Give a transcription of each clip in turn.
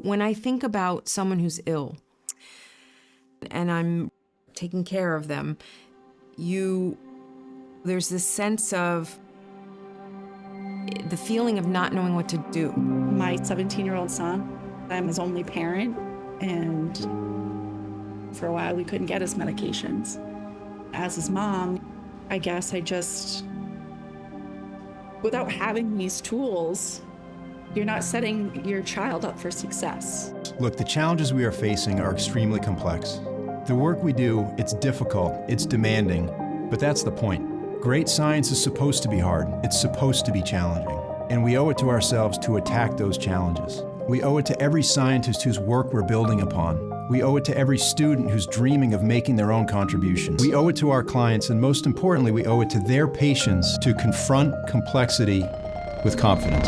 when I think about someone who's ill and I'm taking care of them, there's this sense of the feeling of not knowing what to do. My 17-year-old son, I'm his only parent, and for a while we couldn't get his medications. As his mom, I guess without having these tools, you're not setting your child up for success. Look, the challenges we are facing are extremely complex. The work we do, it's difficult, it's demanding, but that's the point. Great science is supposed to be hard. It's supposed to be challenging. And we owe it to ourselves to attack those challenges. We owe it to every scientist whose work we're building upon. We owe it to every student who's dreaming of making their own contributions. We owe it to our clients, and most importantly, we owe it to their patients to confront complexity with confidence.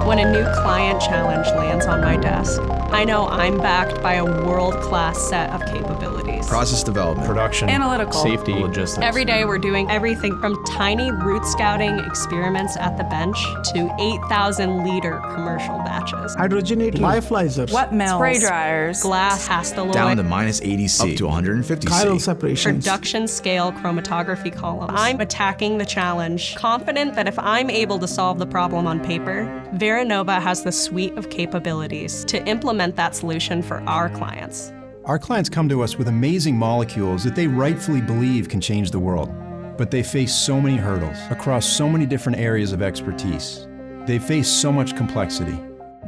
When a new client challenge lands on my desk, I know I'm backed by a world-class set of capabilities. Process development, Production, Analytical, safety, logistics. Every day we're doing everything from tiny root scouting experiments at the bench to 8,000-liter commercial batches. Hydrogenated lyophilizers, Wet mills, spray dryers, glass hastaloid, Down to minus 80 C, up to 150 chiral C. separations. production scale chromatography columns. I'm attacking the challenge, confident that if I'm able to solve the problem on paper, Veranova has the suite of capabilities to implement that solution for our clients. Our clients come to us with amazing molecules that they rightfully believe can change the world. But they face so many hurdles across so many different areas of expertise. They face so much complexity.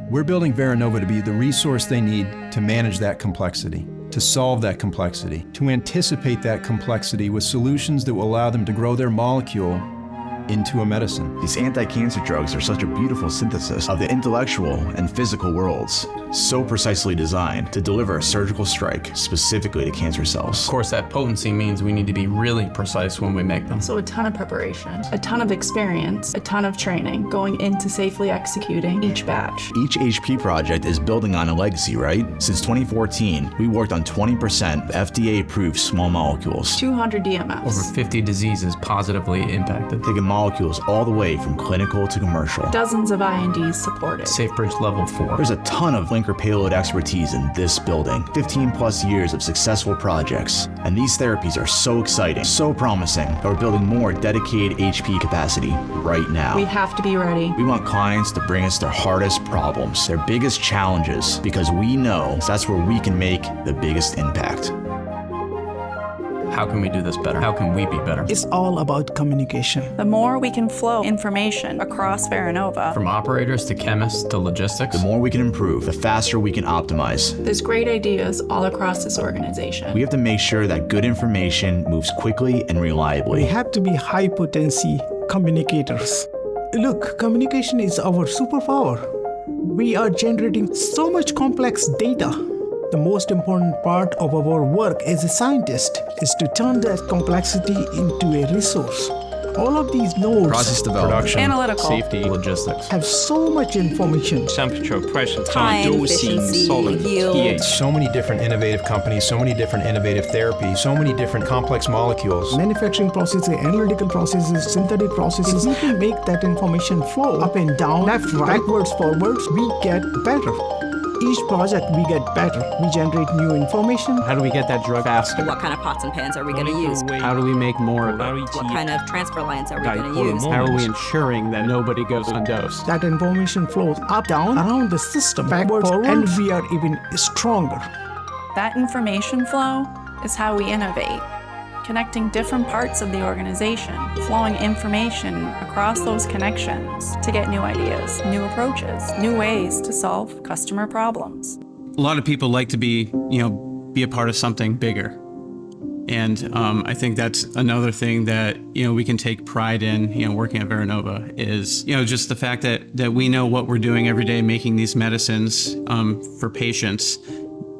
We're building Veranova to be the resource they need to manage that complexity, to solve that complexity, to anticipate that complexity with solutions that will allow them to grow their molecule into a medicine. These anti-cancer drugs are such a beautiful synthesis of the intellectual and physical worlds, so precisely designed to deliver a surgical strike specifically to cancer cells. Of course, that potency means we need to be really precise when we make them. So a ton of preparation, a ton of experience, a ton of training going into safely executing each batch. Each HP project is building on a legacy, right? Since 2014, we worked on 20% FDA-approved small molecules, 200 DMFs. Over 50 diseases positively impacted. taking molecules all the way from clinical to commercial. Dozens of INDs supported. Safe Bridge Level 4. There's a ton of linker payload expertise in this building. 15 plus years of successful projects. And these therapies are so exciting, so promising, that we're building more dedicated HP capacity right now. We have to be ready. We want clients to bring us their hardest problems, their biggest challenges, because we know that's where we can make the biggest impact. How can we do this better? How can we be better? It's all about communication. The more we can flow information across Veranova, From operators to chemists to logistics. The more we can improve, the faster we can optimize. there's great ideas all across this organization. We have to make sure that good information moves quickly and reliably. We have to be high potency communicators. Look, communication is our superpower. We are generating so much complex data. The most important part of our work as a scientist is to turn that complexity into a resource. All of these nodes Process development, Production, Analytical, Safety, logistics. have so much information. Temperature, pressure, Time, dosing, efficiency, solid, yield. pH. So many different innovative companies, so many different innovative therapies, so many different complex molecules. Manufacturing processes, analytical processes, synthetic processes. If we can make that information flow up and down, left, right, backwards, forwards, we get better. Each project we get better. We generate new information. How do we get that drug faster? What kind of pots and pans are we going to use? How do we make more of it? What kind of transfer lines are we going to use? How are we ensuring that nobody goes undosed? That information flows up, down, around the system, backwards, and we are even stronger. That information flow is how we innovate, connecting different parts of the organization, flowing information across those connections to get new ideas, new approaches, new ways to solve customer problems. A lot of people like to be a part of something bigger. And I think that's another thing that, we can take pride in, working at Veranova is, just the fact that we know what we're doing every day, making these medicines for patients.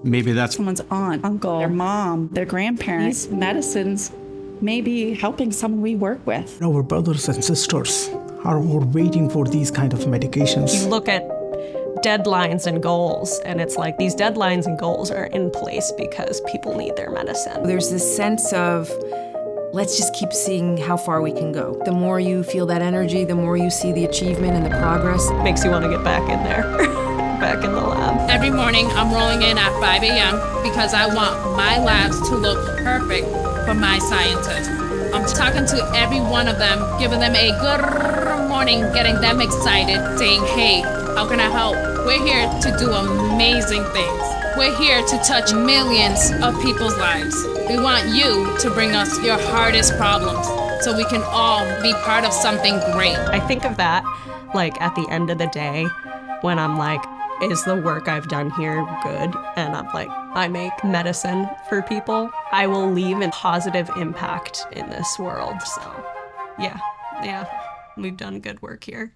Maybe that's Someone's aunt, uncle, their mom, their grandparents. These medicines may be helping someone we work with. Our brothers and sisters are all waiting for these kind of medications. You look at deadlines and goals. And it's like these deadlines and goals are in place because people need their medicine. There's this sense of, let's just keep seeing how far we can go. The more you feel that energy, the more you see the achievement and the progress. Makes you want to get back in there, back in the lab. Every morning I'm rolling in at 5 a.m. because I want my labs to look perfect for my scientists. I'm talking to every one of them, giving them a good morning, getting them excited, saying, hey, how can I help? We're here to do amazing things. We're here to touch millions of people's lives. We want you to bring us your hardest problems so we can all be part of something great. I think of that like at the end of the day when I'm like, is the work I've done here good? And I'm like, I make medicine for people. I will leave a positive impact in this world. So yeah, we've done good work here.